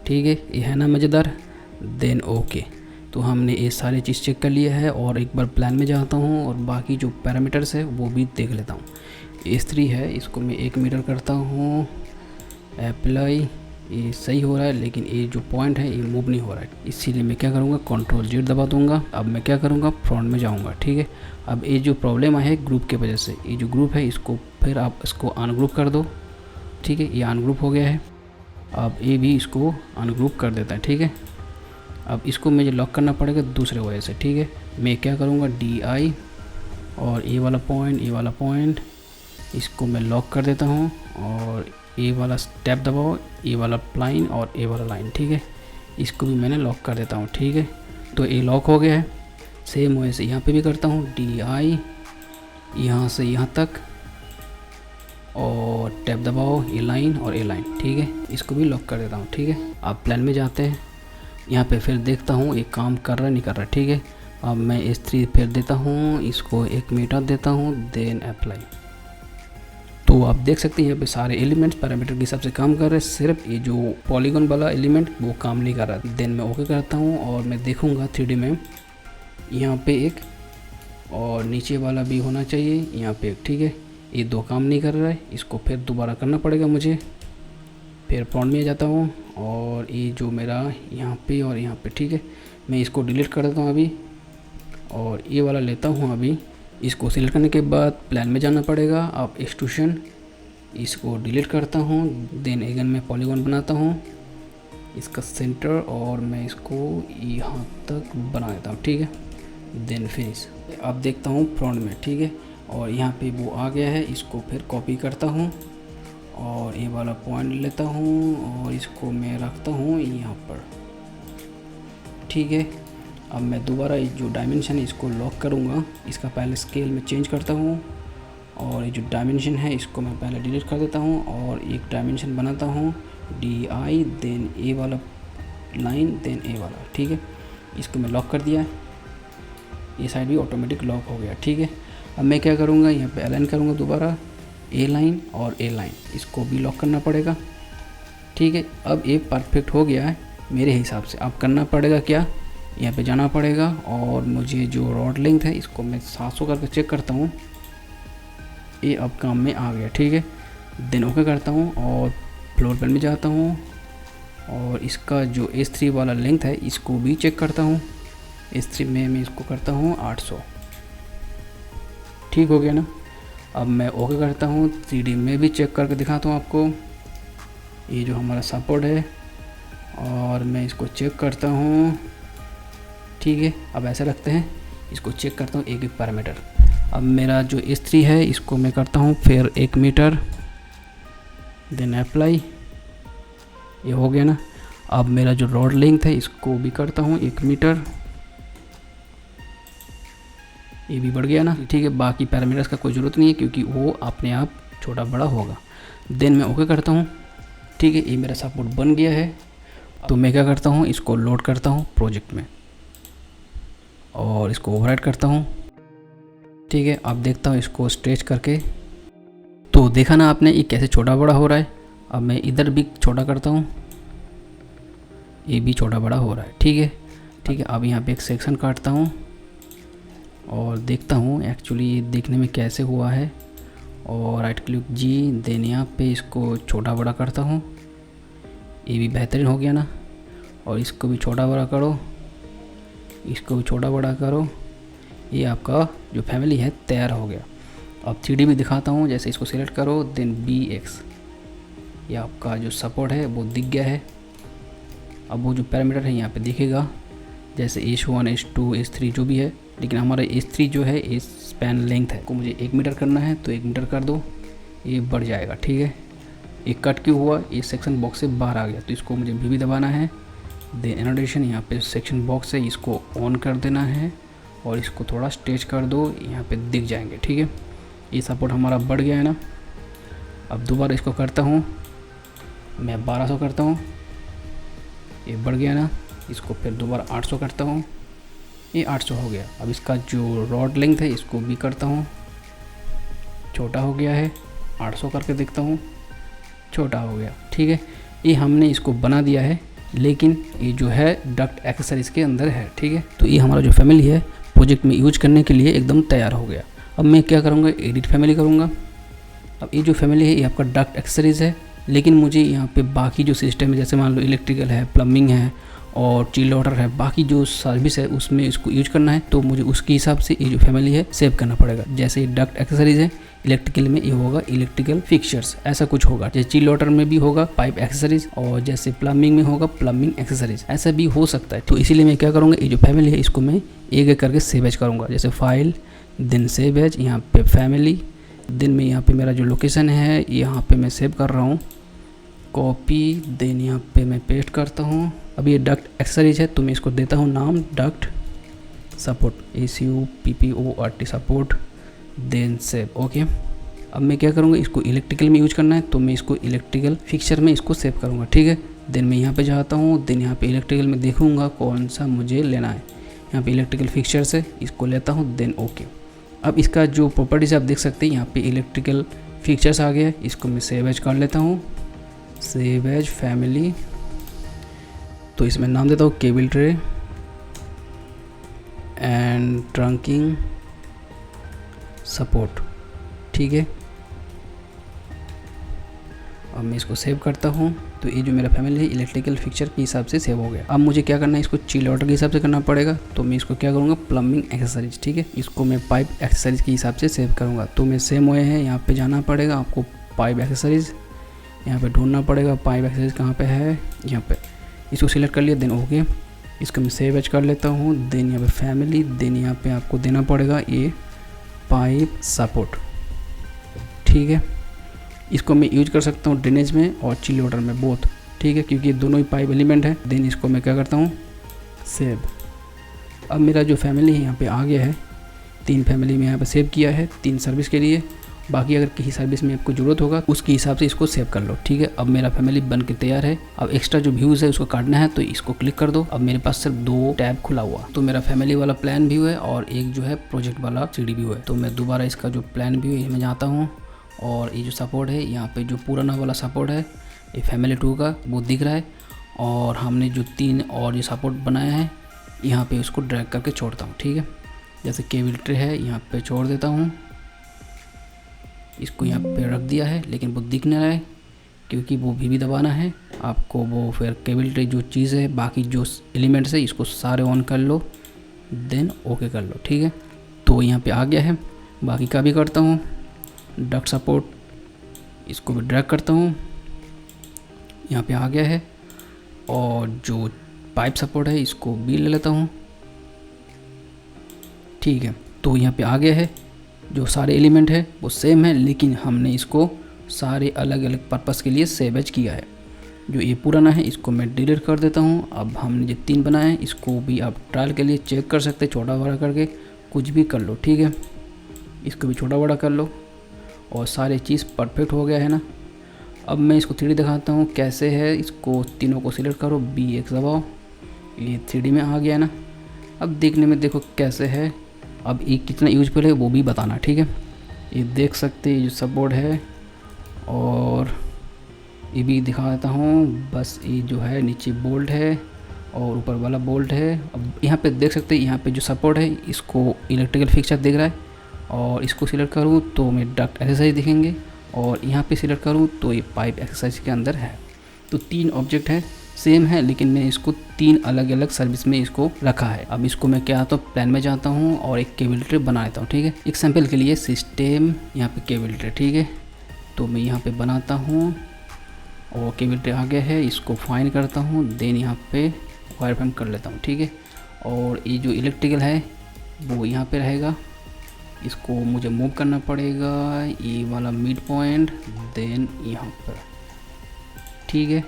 ठीक है, ये है ना मज़ेदार, देन ओके। तो हमने ये सारी चीज़ चेक कर लिया है और एक बार प्लान में जाता हूँ और बाकी जो पैरामीटर्स है वो भी देख लेता हूँ। S3 है, इसको मैं 1 मीटर करता हूँ, अप्लाई। ये सही हो रहा है लेकिन ये जो पॉइंट है ये मूव नहीं हो रहा है, इसीलिए मैं क्या करूँगा, Ctrl+Z दबा दूँगा। अब मैं क्या करूँगा, फ्रंट में जाऊँगा। ठीक है, अब ये जो प्रॉब्लम है ग्रुप के वजह से, ये जो ग्रुप है इसको फिर आप इसको अनग्रुप कर दो। ठीक है, ये अनग्रुप हो गया है, अब ये भी इसको अनग्रुप कर देता है। ठीक है, अब इसको मुझे लॉक करना पड़ेगा दूसरे वजह से। ठीक है, मैं क्या करूँगा, DI और ये वाला पॉइंट इसको मैं लॉक कर देता हूँ और ये वाला स्टेप दबाओ, ये वाला लाइन और ये वाला लाइन। ठीक है, इसको भी मैंने लॉक कर देता हूँ। ठीक है, तो ये लॉक हो गया है। सेम वजह से यहाँ पे भी करता हूँ, DI यहाँ से यहाँ तक और टैप दबाओ, ये लाइन और ये लाइन। ठीक है, इसको भी लॉक कर देता हूँ। ठीक है, अब प्लान में जाते हैं, यहाँ पे फिर देखता हूँ ये काम कर रहा है नहीं कर रहा। ठीक है, अब मैं S3 फिर देता हूँ, इसको 1 मीटर देता हूँ, देन अप्लाई। तो आप देख सकते हैं यहाँ पे सारे एलिमेंट्स पैरामीटर के हिसाब से काम कर रहे हैं, सिर्फ ये जो पॉलीगॉन वाला एलिमेंट वो काम नहीं कर रहा। देन मैं ओके करता हूँ और मैं देखूँगा 3D में यहाँ पे एक और नीचे वाला भी होना चाहिए, यहाँ पे एक। ठीक है, ये 2 काम नहीं कर रहा है, इसको फिर दोबारा करना पड़ेगा मुझे। फिर फ्रंट में जाता हूँ और ये जो मेरा यहाँ पे और यहाँ पे। ठीक है, मैं इसको डिलीट कर देता हूँ अभी और ये वाला लेता हूँ अभी। इसको सिलेक्ट करने के बाद प्लान में जाना पड़ेगा। अब एक्सट्रूशन, इसको डिलीट करता हूँ, देन अगेन मैं पॉलीगॉन बनाता हूँ इसका सेंटर और मैं इसको यहाँ तक बना देता हूँ। ठीक है, देन फिनिश। अब देखता हूँ फ्रंट में। ठीक है, और यहाँ पे वो आ गया है, इसको फिर कॉपी करता हूँ और ये वाला पॉइंट लेता हूँ और इसको मैं रखता हूँ यहाँ पर। ठीक है, अब मैं दोबारा ये जो डायमेंशन है इसको लॉक करूँगा, इसका पहले स्केल में चेंज करता हूँ और ये जो डायमेंशन है इसको मैं पहले डिलीट कर देता हूँ और एक डायमेंशन बनाता हूँ DI, देन ए वाला लाइन, देन ए वाला। ठीक है, इसको मैं लॉक कर दिया, ये साइड भी ऑटोमेटिक लॉक हो गया। ठीक है, अब मैं क्या करूँगा, यहाँ पे अलाइन करूँगा दोबारा, ए लाइन और ए लाइन, इसको भी लॉक करना पड़ेगा। ठीक है, अब ये परफेक्ट हो गया है मेरे हिसाब से। अब करना पड़ेगा क्या, यहाँ पे जाना पड़ेगा और मुझे जो रॉड लेंथ है इसको मैं 700 करके चेक करता हूँ, ये अब काम में आ गया। ठीक है, देन ओके करता हूँ और फ्लोर प्लान में जाता हूँ और इसका जो S3 वाला लेंथ है इसको भी चेक करता हूँ। S3 में मैं इसको करता हूँ 800। ठीक हो गया ना। अब मैं ओके करता हूँ, 3D में भी चेक करके दिखाता हूँ आपको। ये जो हमारा सपोर्ट है और मैं इसको चेक करता हूँ। ठीक है, अब ऐसे रखते हैं, इसको चेक करता हूँ एक एक पैरामीटर। अब मेरा जो S3 है इसको मैं करता हूँ फिर 1 मीटर, देन अप्लाई। ये हो गया ना। अब मेरा जो रॉड लेंथ है इसको भी करता हूँ 1 मीटर, ये भी बढ़ गया ना। ठीक है, बाकी पैरामीटर्स का कोई ज़रूरत नहीं है क्योंकि वो अपने आप छोटा बड़ा होगा। देन मैं ओके करता हूँ। ठीक है, ये मेरा सपोर्ट बन गया है। तो मैं क्या करता हूँ, इसको लोड करता हूँ प्रोजेक्ट में और इसको ओवरराइट करता हूँ। ठीक है, अब देखता हूँ इसको स्ट्रेच करके, तो देखा ना आपने ये कैसे छोटा बड़ा हो रहा है। अब मैं इधर भी छोटा करता हूँ, ये भी छोटा बड़ा हो रहा है। ठीक है, ठीक है, अब यहाँ पे एक सेक्शन काटता हूँ और देखता हूँ एक्चुअली ये देखने में कैसे हुआ है और राइट क्लिक G, देन यहाँ पे इसको छोटा बड़ा करता हूँ। ये भी बेहतरीन हो गया ना। और इसको भी छोटा बड़ा करो, इसको भी छोटा बड़ा करो। ये आपका जो फैमिली है तैयार हो गया। अब 3D भी दिखाता हूँ। जैसे इसको सिलेक्ट करो, देन BX, ये आपका जो सपोर्ट है वो दिख गया है। अब वो जो पैरामीटर है यहाँ पे दिखेगा, जैसे H1 H2 H3 जो भी है, लेकिन हमारा H3 जो है इस स्पैन लेंथ है को मुझे 1 मीटर करना है, तो 1 मीटर कर दो, ये बढ़ जाएगा। ठीक है, ये कट क्यों हुआ, ये सेक्शन बॉक्स से बाहर आ गया, तो इसको मुझे भी दबाना है। देन एनोटेशन, यहाँ पे सेक्शन बॉक्स है इसको ऑन कर देना है और इसको थोड़ा स्ट्रेच कर दो, यहाँ पे दिख जाएंगे। ठीक है, ये सपोर्ट हमारा बढ़ गया है ना। अब दोबारा इसको करता हूँ, मैं 1200 करता हूँ, ये बढ़ गया ना। इसको फिर दोबारा 800 करता हूँ, ये 800 हो गया। अब इसका जो रॉड लेंथ है इसको भी करता हूँ, छोटा हो गया है, 800 करके देखता हूँ, छोटा हो गया। ठीक है, ये हमने इसको बना दिया है, लेकिन ये जो है डक्ट एक्सेसरीज के अंदर है। ठीक है, तो ये हमारा जो फैमिली है प्रोजेक्ट में यूज करने के लिए एकदम तैयार हो गया। अब मैं क्या करूँगा, एडिट फैमिली करूँगा। अब ये जो फैमिली है ये आपका डक्ट एक्सेसरीज है, लेकिन मुझे यहाँ पे बाकी जो सिस्टम है, जैसे मान लो इलेक्ट्रिकल है, प्लम्बिंग है और चिल वाटर है, बाकी जो सर्विस है उसमें इसको यूज करना है, तो मुझे उसके हिसाब से ये जो फैमिली है सेव करना पड़ेगा। जैसे डक्ट एक्सेसरीज है, इलेक्ट्रिकल में ये होगा इलेक्ट्रिकल फिक्सचर्स, ऐसा कुछ होगा। जैसे चिल वाटर में भी होगा पाइप एक्सेसरीज, और जैसे प्लम्बिंग में होगा प्लम्बिंग एक्सेसरीज, ऐसा भी हो सकता है। तो इसीलिए मैं क्या करूँगा, ये जो फैमिली है इसको मैं एक एक करके सेव एज करूँगा। जैसे फाइल, देन सेव एज, यहाँ पे फैमिली, देन में यहाँ पे मेरा जो लोकेशन है यहाँ पे मैं सेव कर रहा हूँ, कॉपी, देन यहाँ पे मैं पेस्ट करता हूँ। अब ये डक्ट एक्सेसरीज है तो मैं इसको देता हूँ नाम duct support, ACUPPORT support, then save. Okay, अब मैं क्या करूँगा, इसको इलेक्ट्रिकल में यूज करना है तो मैं इसको इलेक्ट्रिकल फिक्सचर में इसको सेव करूँगा। ठीक है, देन मैं यहाँ पे जाता हूँ, देन यहाँ पे इलेक्ट्रिकल में देखूँगा कौन सा मुझे लेना है, यहाँ पे इलेक्ट्रिकल फिक्सचर से इसको लेता हूँ, देन ओके। अब इसका जो प्रॉपर्टीज आप देख सकते हैं यहाँ पे इलेक्ट्रिकल फिक्सचर्स आ गया, इसको मैं सेव एज कर लेता हूँ, सेव एज फैमिली। तो इसमें नाम देता हूँ cable tray and trunking support. ठीक है, अब मैं इसको सेव करता हूँ, तो ये जो मेरा फैमिली है इलेक्ट्रिकल फिक्सचर के हिसाब से सेव हो गया। अब मुझे क्या करना है, इसको चिल वाटर के हिसाब से करना पड़ेगा, तो मैं इसको क्या करूँगा, प्लम्बिंग एक्सेसरीज। ठीक है, इसको मैं पाइप एक्सेसरीज के हिसाब से सेव करूँगा। तो मैं सेम वे है, यहाँ पे जाना पड़ेगा आपको, पाइप एक्सेसरीज, यहाँ पे ढूंढना पड़ेगा पाइप एक्सेसरीज कहाँ पे है, यहाँ पे इसको सिलेक्ट कर लिया, देन ओके। इसको मैं सेव एज कर लेता हूँ, देन यहाँ पे फैमिली, देन यहाँ पे आपको देना पड़ेगा ये पाइप सपोर्ट। ठीक है, इसको मैं यूज कर सकता हूँ ड्रेनेज में और चिल वाटर में बोथ। ठीक है, क्योंकि दोनों ही पाइप एलिमेंट है। देन इसको मैं क्या करता हूँ, सेव। अब मेरा जो फैमिली है यहाँ पे आ गया है, 3 फैमिली में यहाँ पे सेव किया है 3 सर्विस के लिए। बाकी अगर किसी सर्विस में आपको ज़रूरत होगा उसके हिसाब से इसको सेव कर लो। ठीक है, अब मेरा फैमिली बन के तैयार है। अब एक्स्ट्रा जो व्यूज़ है उसको काटना है, तो इसको क्लिक कर दो। अब मेरे पास सिर्फ 2 टैब खुला हुआ, तो मेरा फैमिली वाला प्लान व्यू है और एक जो है प्रोजेक्ट वाला 3D व्यू है। तो मैं दोबारा इसका जो प्लान व्यू है में जाता हूँ, और ये जो सपोर्ट है यहाँ पे जो पुराना वाला सपोर्ट है ये फैमिली 2 का वो दिख रहा है, और हमने जो 3 और ये सपोर्ट बनाया है यहाँ पे उसको ड्रैग करके छोड़ता हूँ। ठीक है, जैसे केबल ट्रे है यहाँ पे छोड़ देता हूँ, इसको यहाँ पे रख दिया है, लेकिन वो दिख नहीं रहा है क्योंकि वो भी दबाना है आपको। वो फिर केबल ट्रे जो चीज़ है, बाकी जो एलिमेंट्स है इसको सारे ऑन कर लो, देन ओके कर लो। ठीक है, तो यहाँ पे आ गया है। बाकी का भी करता हूँ, डक्ट सपोर्ट, इसको भी ड्रैग करता हूँ, यहाँ पे आ गया है। और जो पाइप सपोर्ट है इसको भी ले लेता हूँ। ठीक है, तो यहाँ पे आ गया है। जो सारे एलिमेंट है वो सेम है, लेकिन हमने इसको सारे अलग अलग पर्पस के लिए सेव एज किया है। जो ये पुराना है इसको मैं डिलीट कर देता हूँ। अब हमने जो 3 बनाए हैं इसको भी आप ट्रायल के लिए चेक कर सकते हैं, छोटा बड़ा करके कुछ भी कर लो। ठीक है, इसको भी छोटा बड़ा कर लो और सारे चीज़ परफेक्ट हो गया है ना। अब मैं इसको 3D दिखाता हूँ कैसे है। इसको तीनों को सिलेक्ट करो, BX दबाओ, ये 3D में आ गया ना। अब देखने में देखो कैसे है। अब ये कितना यूजफुल है वो भी बताना। ठीक है, ये देख सकते हैं, ये जो सपोर्ट है, और ये भी दिखा देता हूँ। बस ये जो है नीचे बोल्ट है और ऊपर वाला बोल्ट है। अब यहाँ पे देख सकते हैं, यहाँ पे जो सपोर्ट है इसको इलेक्ट्रिकल फिक्सचर दिख रहा है, और इसको सिलेक्ट करूँ तो मैं डक्ट एक्सेसरीज दिखेंगे, और यहाँ पे सिलेक्ट करूँ तो ये पाइप एक्सेसरीज के अंदर है। तो 3 ऑब्जेक्ट है सेम है, लेकिन मैंने इसको 3 अलग अलग सर्विस में इसको रखा है। अब इसको मैं क्या आता हूँ, प्लान में जाता हूँ और एक केबल ट्रे बना लेता हूँ। ठीक है, एग्जाम्पल के लिए सिस्टम, यहाँ पे केबल ट्रे। ठीक है, तो मैं यहाँ पे बनाता हूँ और केबल ट्रे आ गया है, इसको फाइन करता हूँ, देन यहाँ पे वायर फ्रेम कर लेता हूँ। ठीक है, और ये जो इलेक्ट्रिकल है वो यहाँ पे रहेगा, इसको मुझे मूव करना पड़ेगा, ये वाला मिड पॉइंट, देन यहाँ पर। ठीक है,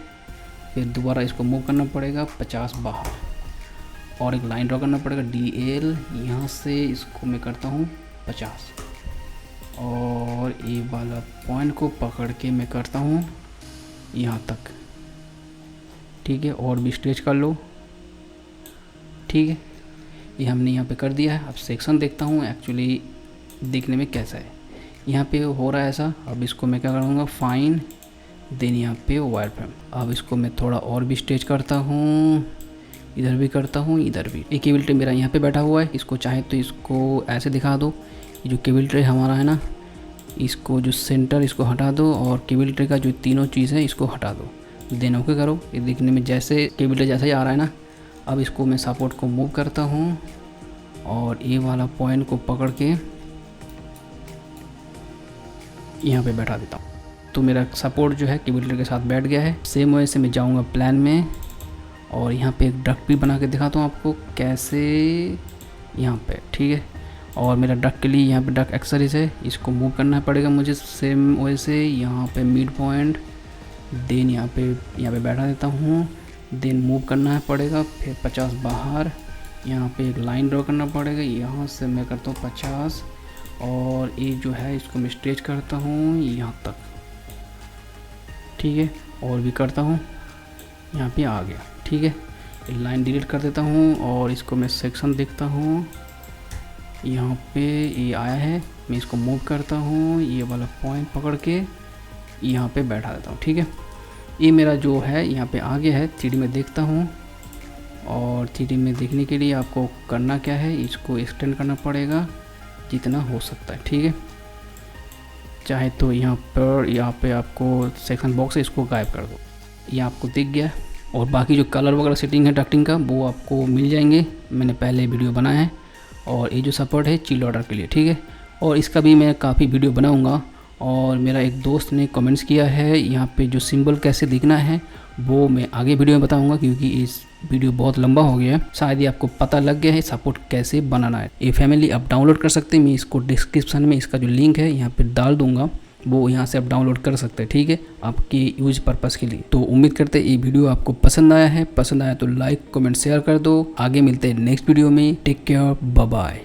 फिर दोबारा इसको मूव करना पड़ेगा 50 बाहर और एक लाइन ड्रॉ करना पड़ेगा DL, यहाँ से इसको मैं करता हूँ 50 और ये वाला पॉइंट को पकड़ के मैं करता हूँ यहाँ तक। ठीक है, और भी स्ट्रेच कर लो। ठीक है, ये हमने यहाँ पे कर दिया है। अब सेक्शन देखता हूँ एक्चुअली देखने में कैसा है। यहाँ पे हो रहा है ऐसा। अब इसको मैं क्या करूँगा, फाइन, देन यहाँ पे वायर फ्रेम। अब इसको मैं थोड़ा और भी स्ट्रेच करता हूँ, इधर भी करता हूँ, इधर भी। एक केबल ट्रे मेरा यहाँ पे बैठा हुआ है, इसको चाहे तो इसको ऐसे दिखा दो। ये जो केबल ट्रे हमारा है ना, इसको जो सेंटर इसको हटा दो और केबल ट्रे का जो तीनों चीज़ है इसको हटा दो, देन ओके करो। ये देखने में जैसे केबल ट्रे जैसा ही आ रहा है ना। अब इसको मैं सपोर्ट को मूव करता हूँ और ये वाला पॉइंट को पकड़ के यहाँ पे बैठा देता हूँ, तो मेरा सपोर्ट जो है केबल ट्रे के साथ बैठ गया है। सेम वजह से मैं जाऊँगा प्लान में और यहाँ पे एक डक्ट भी बना के दिखाता हूँ आपको कैसे, यहाँ पे। ठीक है, और मेरा डक के लिए यहाँ पे डक एक्सरीज है, इसको मूव करना पड़ेगा मुझे सेम वजह से। यहाँ पे मिड पॉइंट, देन यहाँ पे बैठा देता हूँ, देन मूव करना है पड़ेगा, फिर 50 बाहर, यहाँ पे एक लाइन ड्रॉ करना पड़ेगा, यहाँ से मैं करता हूँ 50 और ये जो है इसको मैं स्ट्रेच करता हूँ यहाँ तक। ठीक है, और भी करता हूँ, यहाँ पे आ गया। ठीक है, लाइन डिलीट कर देता हूँ और इसको मैं सेक्शन देखता हूँ, यहाँ पे ये आया है, मैं इसको मूव करता हूँ, ये वाला पॉइंट पकड़ के यहाँ पे बैठा देता हूँ। ठीक है, ये मेरा जो है यहाँ पे आ गया है। 3D में देखता हूँ और 3D में देखने के लिए आपको करना क्या है, इसको एक्सटेंड करना पड़ेगा जितना हो सकता है। ठीक है, चाहे तो यहाँ पे आपको सेक्शन बॉक्स है, इसको गायब कर दो, ये आपको दिख गया। और बाकी जो कलर वगैरह सेटिंग है डक्टिंग का वो आपको मिल जाएंगे, मैंने पहले वीडियो बनाया है। और ये जो सपोर्ट है चिल वाटर के लिए। ठीक है, और इसका भी मैं काफ़ी वीडियो बनाऊंगा। और मेरा एक दोस्त ने कमेंट्स किया है यहाँ पे जो सिंबल कैसे दिखना है वो मैं आगे वीडियो में बताऊंगा, क्योंकि इस वीडियो बहुत लंबा हो गया है। शायद ये आपको पता लग गया है सपोर्ट कैसे बनाना है। ये फैमिली आप डाउनलोड कर सकते हैं, मैं इसको डिस्क्रिप्शन में इसका जो लिंक है यहाँ पे डाल दूंगा, वो यहाँ से आप डाउनलोड कर सकते हैं। ठीक है, आपके यूज पर्पज़ के लिए। तो उम्मीद करते हैं ये वीडियो आपको पसंद आया है। पसंद आया तो लाइक कमेंट शेयर कर दो। आगे मिलते हैं नेक्स्ट वीडियो में। Take care, bye bye.